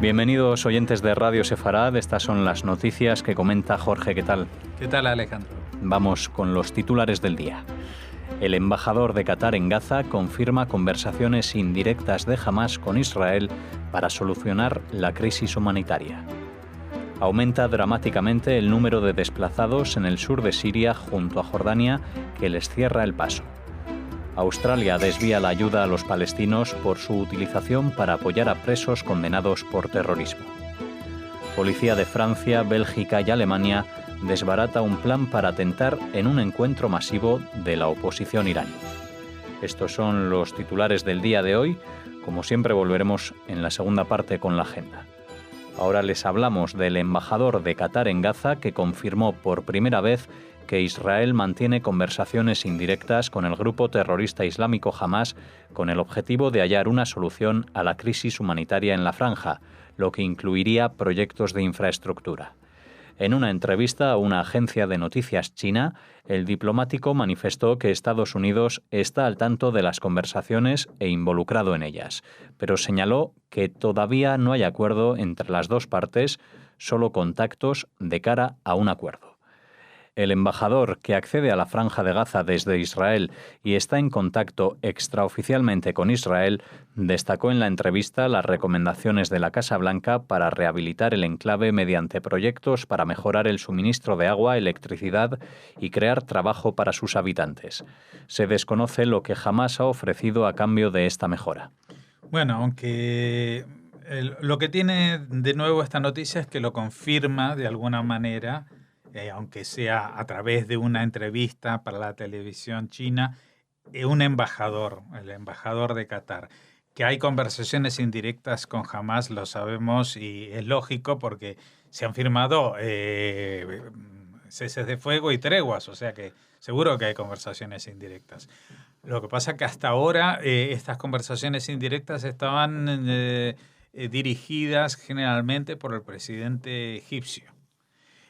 Bienvenidos oyentes de Radio Sefarad, estas son las noticias que comenta Jorge. ¿Qué tal? ¿Qué tal, Alejandro? Vamos con los titulares del día. El embajador de Qatar en Gaza confirma conversaciones indirectas de Hamás con Israel para solucionar la crisis humanitaria. Aumenta dramáticamente el número de desplazados en el sur de Siria junto a Jordania, que les cierra el paso. Australia desvía la ayuda a los palestinos por su utilización para apoyar a presos condenados por terrorismo. Policía de Francia, Bélgica y Alemania desbarata un plan para atentar en un encuentro masivo de la oposición iraní. Estos son los titulares del día de hoy. Como siempre, volveremos en la segunda parte con la agenda. Ahora les hablamos del embajador de Qatar en Gaza, que confirmó por primera vez que Israel mantiene conversaciones indirectas con el grupo terrorista islámico Hamás con el objetivo de hallar una solución a la crisis humanitaria en la franja, lo que incluiría proyectos de infraestructura. En una entrevista a una agencia de noticias china, el diplomático manifestó que Estados Unidos está al tanto de las conversaciones e involucrado en ellas, pero señaló que todavía no hay acuerdo entre las dos partes, solo contactos de cara a un acuerdo. El embajador, que accede a la Franja de Gaza desde Israel y está en contacto extraoficialmente con Israel, destacó en la entrevista las recomendaciones de la Casa Blanca para rehabilitar el enclave mediante proyectos para mejorar el suministro de agua, electricidad y crear trabajo para sus habitantes. Se desconoce lo que Hamás ha ofrecido a cambio de esta mejora. Bueno, aunque lo que tiene de nuevo esta noticia es que lo confirma de alguna manera, aunque sea a través de una entrevista para la televisión china, un embajador, el embajador de Qatar. Que hay conversaciones indirectas con Hamás, lo sabemos y es lógico porque se han firmado ceses de fuego y treguas, o sea que seguro que hay conversaciones indirectas. Lo que pasa es que hasta ahora estas conversaciones indirectas estaban dirigidas generalmente por el presidente egipcio.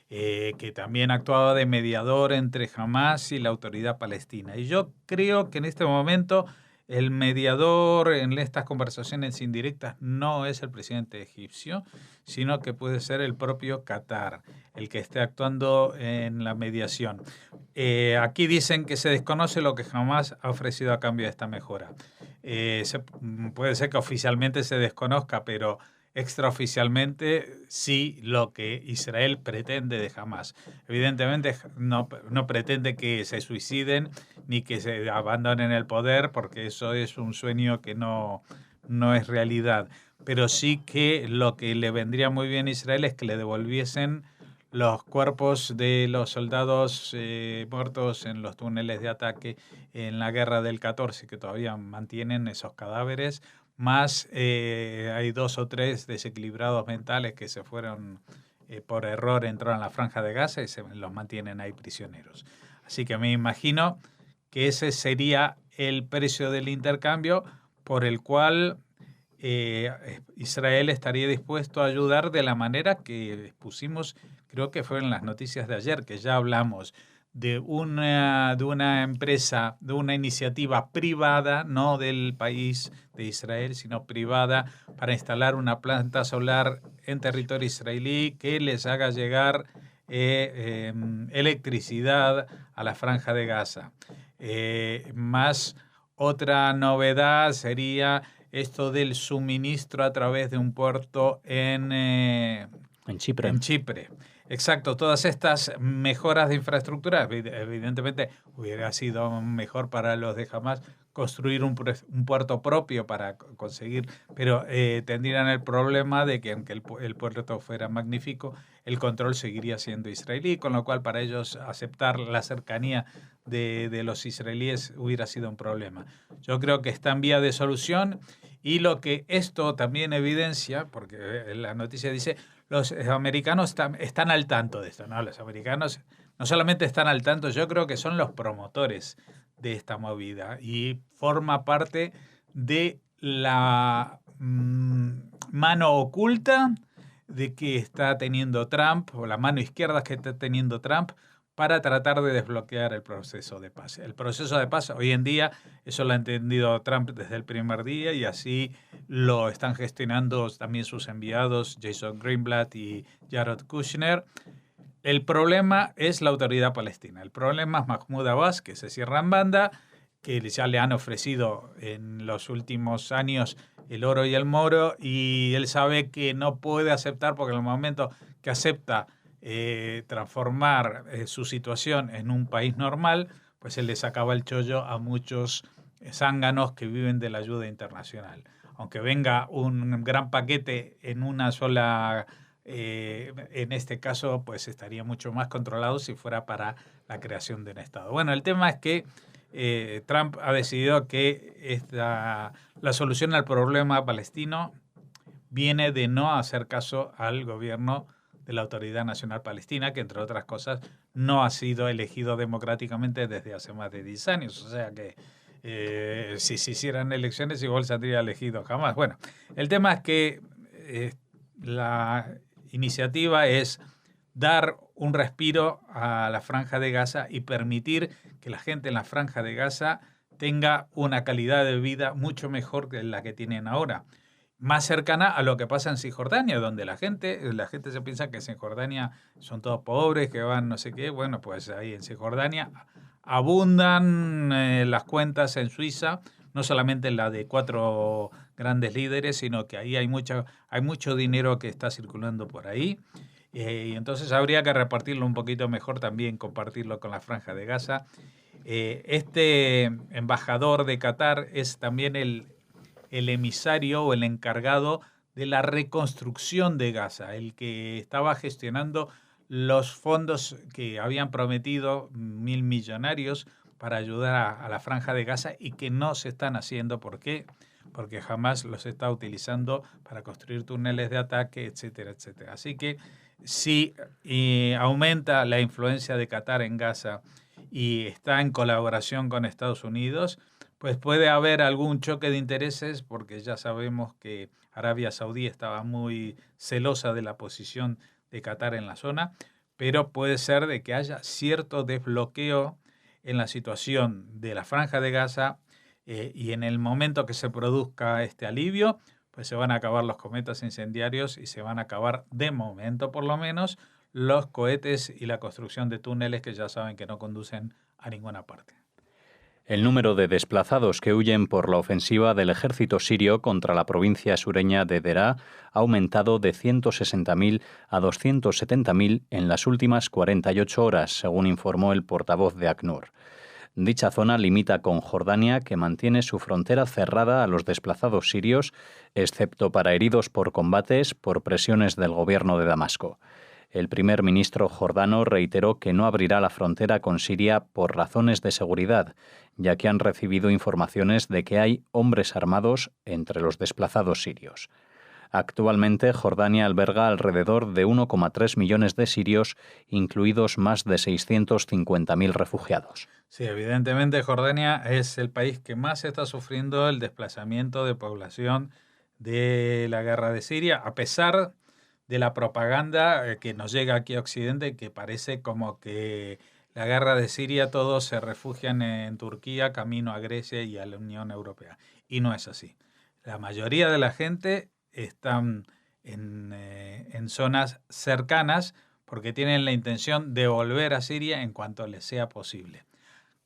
Que también actuaba de mediador entre Hamás y la autoridad palestina. Y yo creo que en este momento el mediador en estas conversaciones indirectas no es el presidente egipcio, sino que puede ser el propio Qatar, el que esté actuando en la mediación. Aquí dicen que se desconoce lo que Hamás ha ofrecido a cambio de esta mejora. Puede ser que oficialmente se desconozca, pero extraoficialmente sí lo que Israel pretende de Hamás. Evidentemente no pretende que se suiciden ni que se abandonen el poder, porque eso es un sueño que no es realidad. Pero sí que lo que le vendría muy bien a Israel es que le devolviesen los cuerpos de los soldados muertos en los túneles de ataque en la guerra del 14, que todavía mantienen esos cadáveres, más hay 2 o 3 desequilibrados mentales que se fueron por error, entraron a la Franja de Gaza y los mantienen ahí prisioneros. Así que me imagino que ese sería el precio del intercambio por el cual Israel estaría dispuesto a ayudar de la manera que pusimos, creo que fue en las noticias de ayer, que ya hablamos de una empresa, de una iniciativa privada, no del país de Israel, sino privada, para instalar una planta solar en territorio israelí que les haga llegar electricidad a la Franja de Gaza. Más otra novedad sería esto del suministro a través de un puerto en Chipre. Exacto, todas estas mejoras de infraestructura, evidentemente hubiera sido mejor para los de Hamás construir un puerto propio para conseguir, pero tendrían el problema de que aunque el puerto fuera magnífico, el control seguiría siendo israelí, con lo cual para ellos aceptar la cercanía de los israelíes hubiera sido un problema. Yo creo que está en vía de solución y lo que esto también evidencia, porque la noticia dice, los americanos están al tanto de esto, ¿no? Los americanos no solamente están al tanto, yo creo que son los promotores de esta movida y forma parte de la mano oculta de que está teniendo Trump, o la mano izquierda que está teniendo Trump, para tratar de desbloquear el proceso de paz. El proceso de paz hoy en día, eso lo ha entendido Trump desde el primer día y así lo están gestionando también sus enviados Jason Greenblatt y Jared Kushner. El problema es la autoridad palestina. El problema es Mahmoud Abbas, que se cierra en banda, que ya le han ofrecido en los últimos años el oro y el moro, y él sabe que no puede aceptar, porque en el momento que acepta transformar su situación en un país normal, pues él le sacaba el chollo a muchos zánganos que viven de la ayuda internacional. Aunque venga un gran paquete en una sola, en este caso, pues estaría mucho más controlado si fuera para la creación de un Estado. Bueno, el tema es que Trump ha decidido que la solución al problema palestino viene de no hacer caso al gobierno de la Autoridad Nacional Palestina, que entre otras cosas no ha sido elegido democráticamente desde hace más de 10 años. O sea que si se hicieran elecciones igual saldría elegido jamás. Bueno, el tema es que la iniciativa es dar un respiro a la Franja de Gaza y permitir que la gente en la Franja de Gaza tenga una calidad de vida mucho mejor que la que tienen ahora, más cercana a lo que pasa en Cisjordania, donde la gente se piensa que en Cisjordania son todos pobres, que van no sé qué. Bueno, pues ahí en Cisjordania abundan las cuentas en Suiza, no solamente la de 4 grandes líderes, sino que ahí hay mucho dinero que está circulando por ahí. Y entonces habría que repartirlo un poquito mejor también, compartirlo con la Franja de Gaza. Este embajador de Qatar es también el emisario o el encargado de la reconstrucción de Gaza, el que estaba gestionando los fondos que habían prometido 1.000 millonarios para ayudar a la Franja de Gaza y que no se están haciendo. ¿Por qué? Porque Hamás los está utilizando para construir túneles de ataque, etcétera, etcétera. Así que si aumenta la influencia de Qatar en Gaza y está en colaboración con Estados Unidos, pues puede haber algún choque de intereses, porque ya sabemos que Arabia Saudí estaba muy celosa de la posición de Qatar en la zona, pero puede ser de que haya cierto desbloqueo en la situación de la Franja de Gaza, y en el momento que se produzca este alivio, pues se van a acabar los cometas incendiarios y se van a acabar, de momento por lo menos, los cohetes y la construcción de túneles que ya saben que no conducen a ninguna parte. El número de desplazados que huyen por la ofensiva del ejército sirio contra la provincia sureña de Deraa ha aumentado de 160.000 a 270.000 en las últimas 48 horas, según informó el portavoz de ACNUR. Dicha zona limita con Jordania, que mantiene su frontera cerrada a los desplazados sirios, excepto para heridos por combates por presiones del gobierno de Damasco. El primer ministro jordano reiteró que no abrirá la frontera con Siria por razones de seguridad, ya que han recibido informaciones de que hay hombres armados entre los desplazados sirios. Actualmente, Jordania alberga alrededor de 1,3 millones de sirios, incluidos más de 650.000 refugiados. Sí, evidentemente Jordania es el país que más está sufriendo el desplazamiento de población de la guerra de Siria, a pesar de la propaganda que nos llega aquí a Occidente, que parece como que la guerra de Siria todos se refugian en Turquía, camino a Grecia y a la Unión Europea. Y no es así. La mayoría de la gente están en zonas cercanas porque tienen la intención de volver a Siria en cuanto les sea posible.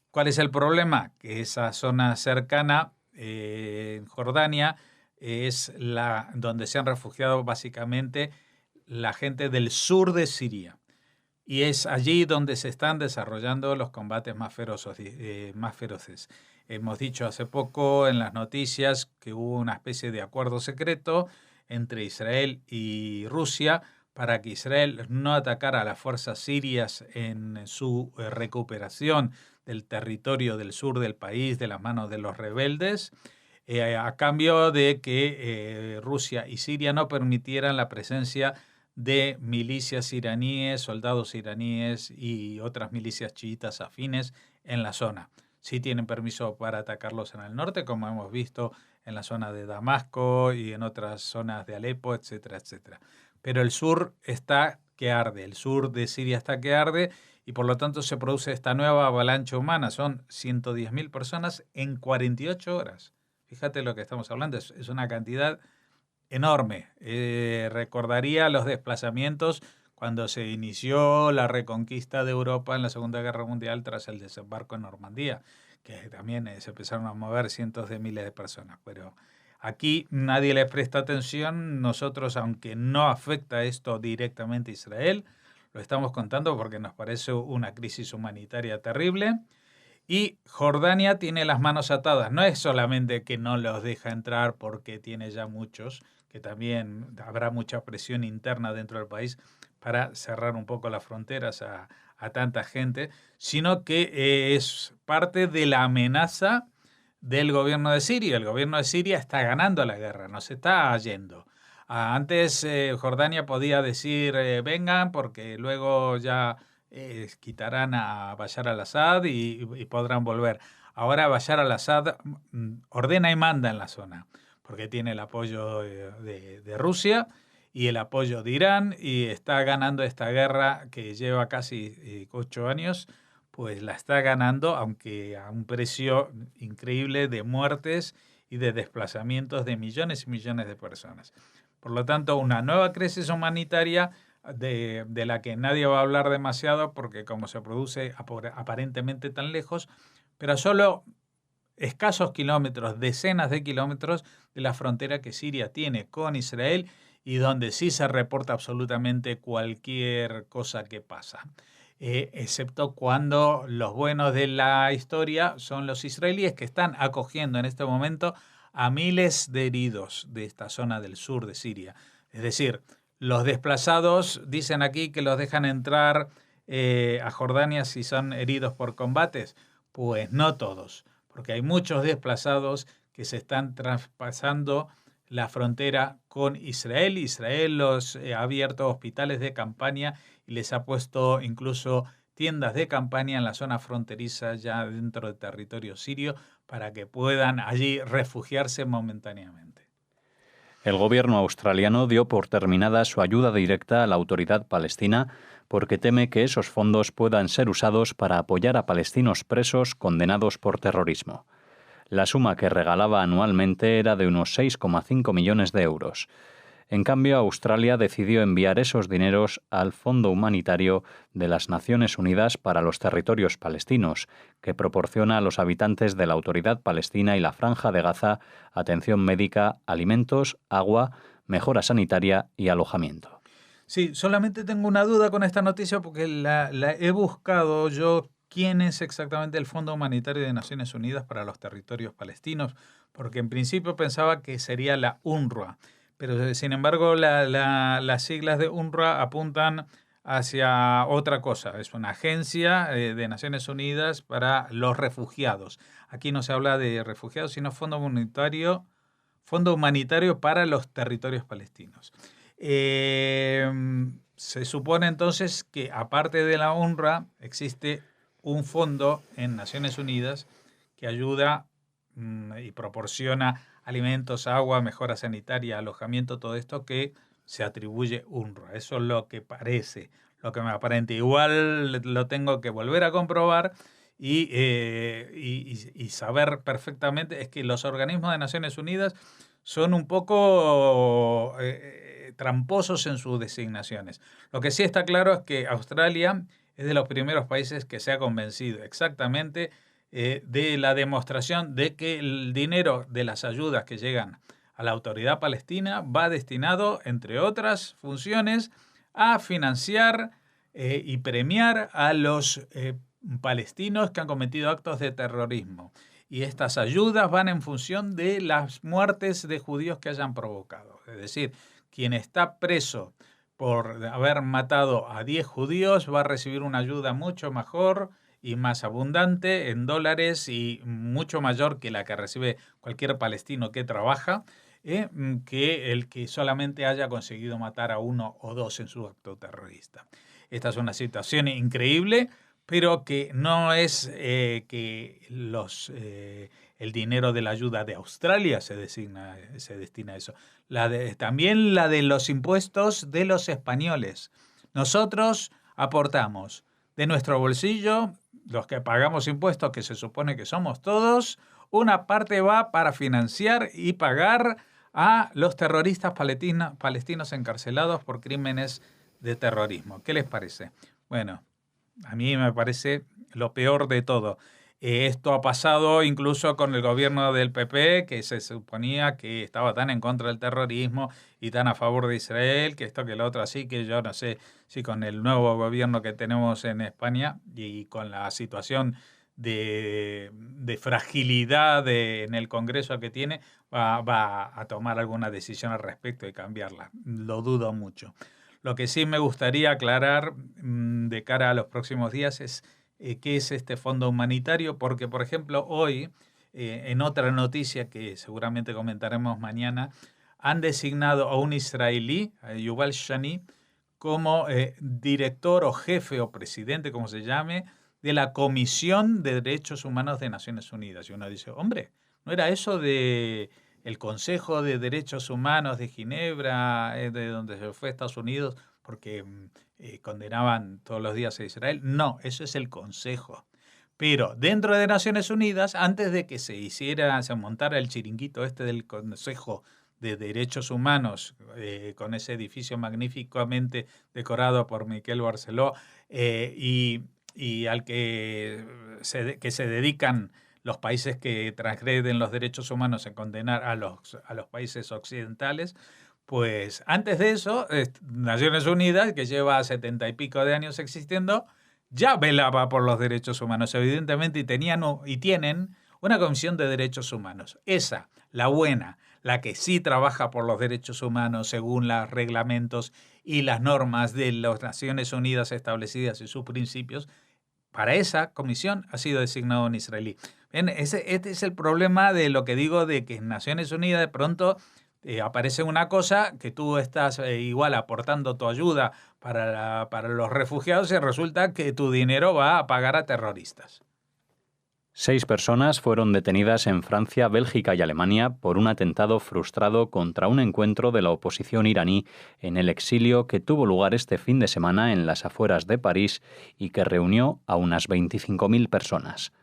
¿Cuál es el problema? Que esa zona cercana en Jordania es donde se han refugiado básicamente la gente del sur de Siria. Y es allí donde se están desarrollando los combates más feroces. Hemos dicho hace poco en las noticias que hubo una especie de acuerdo secreto entre Israel y Rusia para que Israel no atacara a las fuerzas sirias en su recuperación del territorio del sur del país de las manos de los rebeldes, a cambio de que Rusia y Siria no permitieran la presencia de milicias iraníes, soldados iraníes y otras milicias chiitas afines en la zona. Sí tienen permiso para atacarlos en el norte, como hemos visto en la zona de Damasco y en otras zonas de Alepo, etcétera, etcétera. Pero el sur está que arde, el sur de Siria está que arde, y por lo tanto se produce esta nueva avalancha humana. Son 110.000 personas en 48 horas. Fíjate lo que estamos hablando, es una cantidad enorme. Recordaría los desplazamientos cuando se inició la reconquista de Europa en la Segunda Guerra Mundial tras el desembarco en Normandía, que también se empezaron a mover cientos de miles de personas. Pero aquí nadie les presta atención. Nosotros, aunque no afecta esto directamente a Israel, lo estamos contando porque nos parece una crisis humanitaria terrible. Y Jordania tiene las manos atadas. No es solamente que no los deja entrar porque tiene ya muchos, que también habrá mucha presión interna dentro del país para cerrar un poco las fronteras a tanta gente, sino que es parte de la amenaza del gobierno de Siria. El gobierno de Siria está ganando la guerra, no se está yendo. Antes Jordania podía decir vengan porque luego ya quitarán a Bashar al-Assad y podrán volver. Ahora Bashar al-Assad ordena y manda en la zona porque tiene el apoyo de Rusia y el apoyo de Irán y está ganando esta guerra que lleva casi 8 años, pues la está ganando, aunque a un precio increíble de muertes y de desplazamientos de millones y millones de personas. Por lo tanto, una nueva crisis humanitaria de la que nadie va a hablar demasiado porque como se produce aparentemente tan lejos, pero solo escasos kilómetros, decenas de kilómetros de la frontera que Siria tiene con Israel y donde sí se reporta absolutamente cualquier cosa que pasa. Excepto cuando los buenos de la historia son los israelíes que están acogiendo en este momento a miles de heridos de esta zona del sur de Siria. Es decir, los desplazados dicen aquí que los dejan entrar a Jordania si son heridos por combates. Pues no todos, porque hay muchos desplazados que se están traspasando la frontera con Israel. Israel los ha abierto hospitales de campaña y les ha puesto incluso tiendas de campaña en la zona fronteriza ya dentro del territorio sirio para que puedan allí refugiarse momentáneamente. El gobierno australiano dio por terminada su ayuda directa a la autoridad palestina porque teme que esos fondos puedan ser usados para apoyar a palestinos presos condenados por terrorismo. La suma que regalaba anualmente era de unos 6,5 millones de euros. En cambio, Australia decidió enviar esos dineros al Fondo Humanitario de las Naciones Unidas para los Territorios Palestinos, que proporciona a los habitantes de la Autoridad Palestina y la Franja de Gaza atención médica, alimentos, agua, mejora sanitaria y alojamiento. Sí, solamente tengo una duda con esta noticia porque la he buscado yo. ¿Quién es exactamente el Fondo Humanitario de Naciones Unidas para los Territorios Palestinos? Porque en principio pensaba que sería la UNRWA, pero sin embargo las siglas de UNRWA apuntan hacia otra cosa. Es una agencia de Naciones Unidas para los refugiados. Aquí no se habla de refugiados, sino Fondo Humanitario para los Territorios Palestinos. Se supone entonces que aparte de la UNRWA existe un fondo en Naciones Unidas que ayuda y proporciona alimentos, agua, mejora sanitaria, alojamiento, todo esto que se atribuye UNRWA. Eso es lo que parece, lo que me aparenta. Igual lo tengo que volver a comprobar y saber perfectamente. Es que los organismos de Naciones Unidas son un poco tramposos en sus designaciones. Lo que sí está claro es que Australia es de los primeros países que se ha convencido exactamente de la demostración de que el dinero de las ayudas que llegan a la autoridad palestina va destinado, entre otras funciones, a financiar y premiar a los palestinos que han cometido actos de terrorismo. Y estas ayudas van en función de las muertes de judíos que hayan provocado. Es decir, quien está preso por haber matado a 10 judíos va a recibir una ayuda mucho mejor y más abundante en dólares y mucho mayor que la que recibe cualquier palestino que trabaja, que el que solamente haya conseguido matar a 1 o 2 en su acto terrorista. Esta es una situación increíble, pero que no es que el dinero de la ayuda de Australia se destina a eso. También la de los impuestos de los españoles. Nosotros aportamos de nuestro bolsillo, los que pagamos impuestos, que se supone que somos todos, una parte va para financiar y pagar a los terroristas palestinos encarcelados por crímenes de terrorismo. ¿Qué les parece? Bueno, a mí me parece lo peor de todo. Esto ha pasado incluso con el gobierno del PP, que se suponía que estaba tan en contra del terrorismo y tan a favor de Israel, que esto que lo otro, así que yo no sé si con el nuevo gobierno que tenemos en España y con la situación de fragilidad en el Congreso que tiene, va a tomar alguna decisión al respecto y cambiarla. Lo dudo mucho. Lo que sí me gustaría aclarar de cara a los próximos días es qué es este fondo humanitario, porque, por ejemplo, hoy, en otra noticia que seguramente comentaremos mañana, han designado a un israelí, a Yuval Shani, como director o jefe o presidente, como se llame, de la Comisión de Derechos Humanos de Naciones Unidas. Y uno dice, hombre, ¿no era eso de el Consejo de Derechos Humanos de Ginebra, de donde se fue a Estados Unidos, porque condenaban todos los días a Israel? No, eso es el Consejo. Pero dentro de Naciones Unidas, antes de que se montara el chiringuito este del Consejo de Derechos Humanos, con ese edificio magníficamente decorado por Miquel Barceló, y al que se dedican los países que transgreden los derechos humanos en condenar a los países occidentales, pues antes de eso, Naciones Unidas, que lleva 70 y pico de años existiendo, ya velaba por los derechos humanos, evidentemente, y tienen una Comisión de Derechos Humanos. Esa, la buena, la que sí trabaja por los derechos humanos según los reglamentos y las normas de las Naciones Unidas establecidas y sus principios, para esa comisión ha sido designado un israelí. Bien, este es el problema de lo que digo de que en Naciones Unidas de pronto aparece una cosa que tú estás igual aportando tu ayuda para los refugiados y resulta que tu dinero va a pagar a terroristas. 6 personas fueron detenidas en Francia, Bélgica y Alemania por un atentado frustrado contra un encuentro de la oposición iraní en el exilio que tuvo lugar este fin de semana en las afueras de París y que reunió a unas 25.000 personas.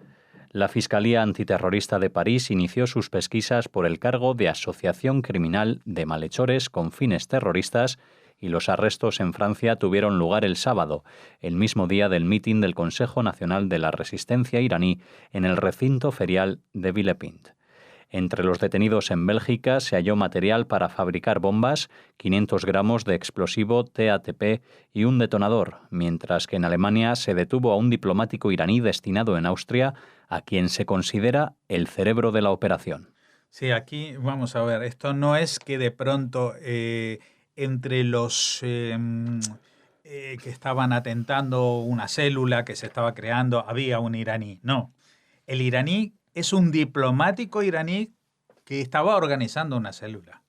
La Fiscalía Antiterrorista de París inició sus pesquisas por el cargo de asociación criminal de malhechores con fines terroristas y los arrestos en Francia tuvieron lugar el sábado, el mismo día del mitin del Consejo Nacional de la Resistencia iraní en el recinto ferial de Villepinte. Entre los detenidos en Bélgica se halló material para fabricar bombas, 500 gramos de explosivo TATP y un detonador, mientras que en Alemania se detuvo a un diplomático iraní destinado en Austria, a quien se considera el cerebro de la operación. Sí, aquí vamos a ver, esto no es que de pronto entre los que estaban atentando una célula que se estaba creando había un iraní. No, el iraní es un diplomático iraní que estaba organizando una célula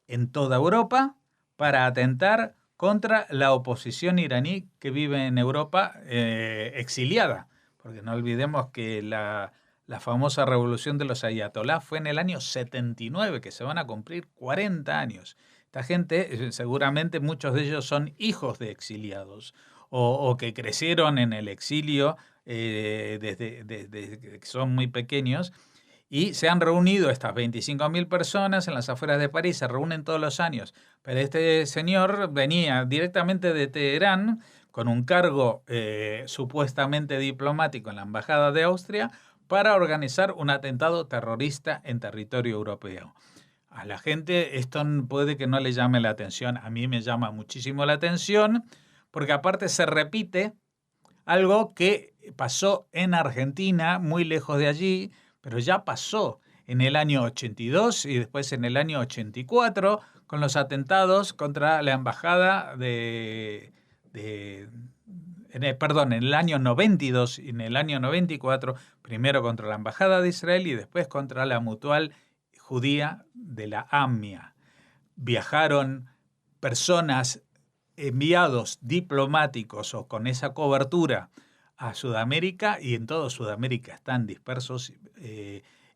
en toda Europa para atentar contra la oposición iraní que vive en Europa exiliada. Porque no olvidemos que la famosa revolución de los ayatolás fue en el año 79, que se van a cumplir 40 años. Esta gente, seguramente muchos de ellos son hijos de exiliados o que crecieron en el exilio desde que son muy pequeños y se han reunido estas 25.000 personas en las afueras de París, se reúnen todos los años. Pero este señor venía directamente de Teherán con un cargo supuestamente diplomático en la Embajada de Austria para organizar un atentado terrorista en territorio europeo. A la gente esto puede que no le llame la atención, a mí me llama muchísimo la atención, porque aparte se repite algo que pasó en Argentina, muy lejos de allí, pero ya pasó en el año 82 y después en el año 84 con los atentados contra la embajada en el año 92 y en el año 94, primero contra la embajada de Israel y después contra la mutual judía de la AMIA. Viajaron personas, enviados diplomáticos o con esa cobertura a Sudamérica y en toda Sudamérica están dispersos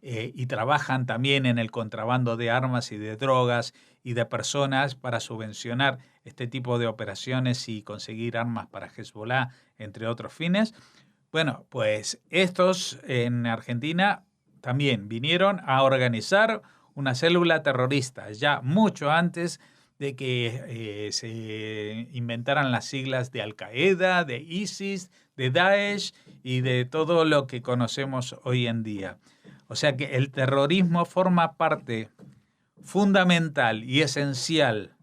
y trabajan también en el contrabando de armas y de drogas y de personas para subvencionar este tipo de operaciones y conseguir armas para Hezbollah, entre otros fines. Bueno, pues estos en Argentina también vinieron a organizar una célula terrorista, ya mucho antes de que se inventaran las siglas de Al-Qaeda, de ISIS, de Daesh y de todo lo que conocemos hoy en día. O sea que el terrorismo forma parte fundamental y esencial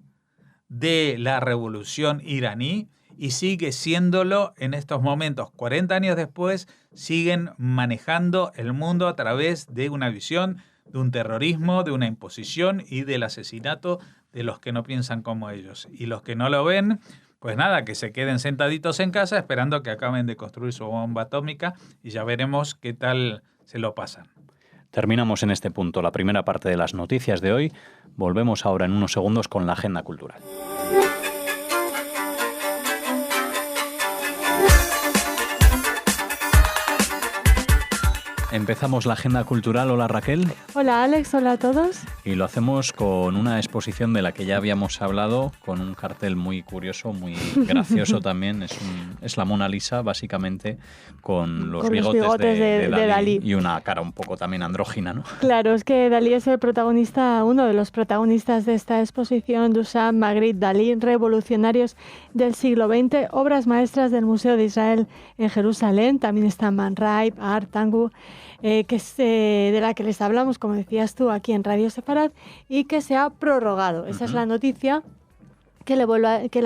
de la revolución iraní y sigue siéndolo en estos momentos. 40 años después, siguen manejando el mundo a través de una visión, de un terrorismo, de una imposición y del asesinato de los que no piensan como ellos. Y los que no lo ven, pues nada, que se queden sentaditos en casa esperando que acaben de construir su bomba atómica y ya veremos qué tal se lo pasan. Terminamos en este punto la primera parte de las noticias de hoy. Volvemos ahora en unos segundos con la agenda cultural. Empezamos la agenda cultural. Hola Raquel. Hola Alex, hola a todos. Y lo hacemos con una exposición de la que ya habíamos hablado, con un cartel muy curioso, muy gracioso también. Es la Mona Lisa, básicamente, con los bigotes de Dalí y una cara un poco también andrógina, ¿no? Claro, es que Dalí es el protagonista, uno de los protagonistas de esta exposición, Duchamp, Magritte, Dalí, revolucionarios del siglo XX, obras maestras del Museo de Israel en Jerusalén. También está Man Ray, Art, Tangu, que es de la que les hablamos, como decías tú, aquí en Radio Sefarad, y que se ha prorrogado. Esa es la noticia que la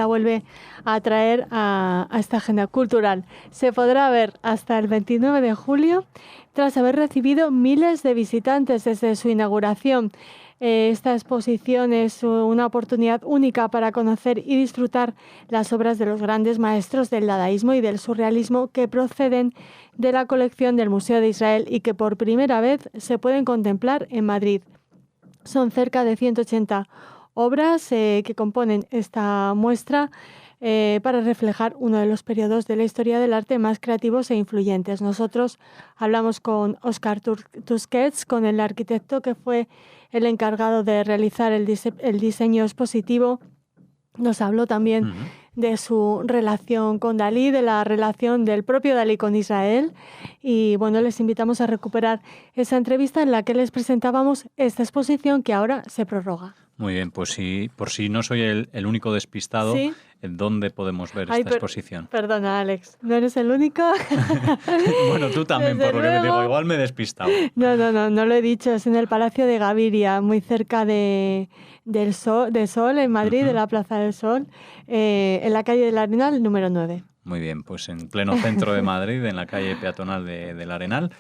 vuelve a traer a esta agenda cultural. Se podrá ver hasta el 29 de julio, tras haber recibido miles de visitantes desde su inauguración. Esta exposición es una oportunidad única para conocer y disfrutar las obras de los grandes maestros del dadaísmo y del surrealismo que proceden de la colección del Museo de Israel y que por primera vez se pueden contemplar en Madrid. Son cerca de 180 obras que componen esta muestra para reflejar uno de los periodos de la historia del arte más creativos e influyentes. Nosotros hablamos con Óscar Tusquets, con el arquitecto que fue el encargado de realizar el diseño expositivo. Nos habló también de su relación con Dalí, de la relación del propio Dalí con Israel. Y bueno, les invitamos a recuperar esa entrevista en la que les presentábamos esta exposición que ahora se prorroga. Muy bien, pues por si no soy el único despistado, ¿sí? ¿Dónde podemos ver esta exposición? Perdona, Alex, ¿no eres el único? Bueno, tú también, desde por lo que digo, igual me he despistado. No lo he dicho, es en el Palacio de Gaviria, muy cerca de Sol, en Madrid, de la Plaza del Sol, en la calle del Arenal, número 9. Muy bien, pues en pleno centro de Madrid, en la calle peatonal del Arenal,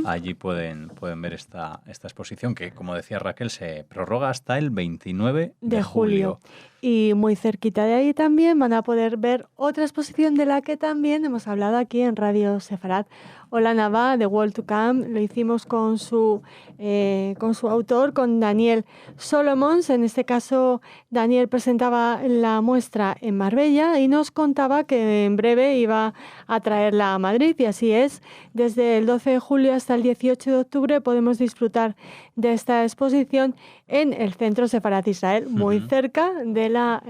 allí pueden ver esta exposición que, como decía Raquel, se prorroga hasta el 29 de julio. Y muy cerquita de ahí también van a poder ver otra exposición de la que también hemos hablado aquí en Radio Sefarad. Hola Navá, The World to Come, lo hicimos con su autor, con Daniel Solomons. En este caso, Daniel presentaba la muestra en Marbella y nos contaba que en breve iba a traerla a Madrid, y así es. Desde el 12 de julio hasta el 18 de octubre podemos disfrutar de esta exposición en el Centro Sefarad Israel, muy cerca de la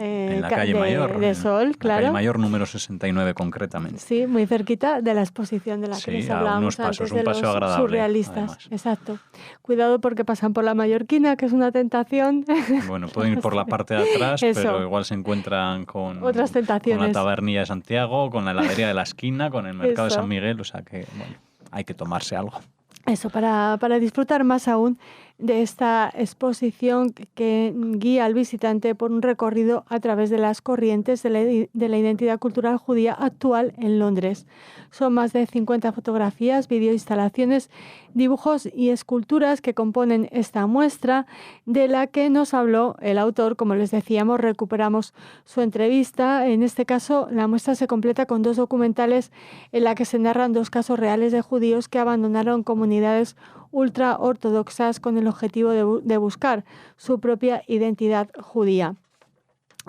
calle Mayor, de Sol, claro. La calle Mayor número 69 concretamente. Sí, muy cerquita de la exposición de la que les hablábamos antes, de los surrealistas. Además. Exacto. Cuidado porque pasan por la Mallorquina, que es una tentación. Bueno, pueden ir por la parte de atrás, pero igual se encuentran con otras tentaciones. Con la tabernilla de Santiago, con la heladería de la esquina, con el mercado de San Miguel, o sea que, bueno, hay que tomarse algo. Eso, para disfrutar más aún de esta exposición que guía al visitante por un recorrido a través de las corrientes de la identidad cultural judía actual en Londres. Son más de 50 fotografías, videoinstalaciones, dibujos y esculturas que componen esta muestra, de la que nos habló el autor. Como les decíamos, recuperamos su entrevista. En este caso, la muestra se completa con 2 documentales en la que se narran 2 casos reales de judíos que abandonaron comunidades ultra ortodoxas con el objetivo de buscar su propia identidad judía.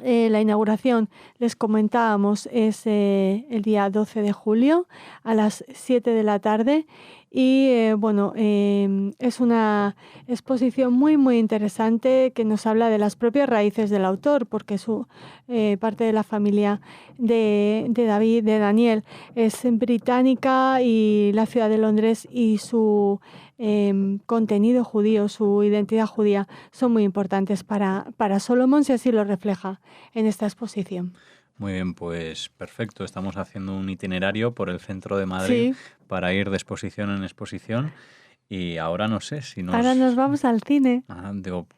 La inauguración, les comentábamos, es el día 12 de julio a las 7 de la tarde y es una exposición muy muy interesante que nos habla de las propias raíces del autor, porque su parte de la familia de Daniel es británica y la ciudad de Londres y su contenido judío, su identidad judía, son muy importantes para Solomon, si así lo refleja en esta exposición. Muy bien, pues perfecto. Estamos haciendo un itinerario por el centro de Madrid para ir de exposición en exposición. Y ahora no sé si nos... Ahora nos vamos al cine.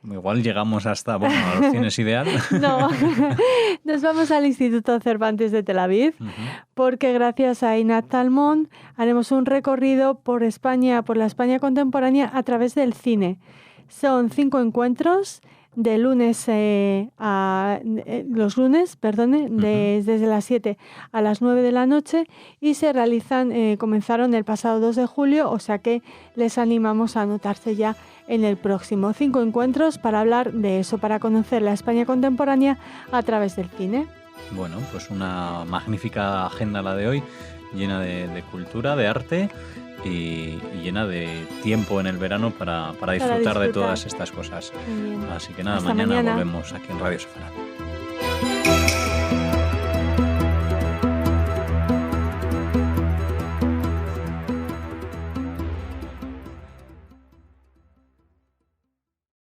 Igual llegamos hasta... Bueno, a los cines ideal. No, nos vamos al Instituto Cervantes de Tel Aviv, porque gracias a Einat Talmón haremos un recorrido por España, por la España contemporánea a través del cine. Son 5 encuentros de lunes desde las 7 a las 9 de la noche y se realizan, comenzaron el pasado 2 de julio, o sea que les animamos a anotarse ya en el próximo. 5 encuentros para hablar de eso, para conocer la España contemporánea a través del cine. Bueno, pues una magnífica agenda la de hoy, llena de cultura, de arte y llena de tiempo en el verano para disfrutar de todas estas cosas. Así que nada, mañana volvemos aquí en Radio Sefardí.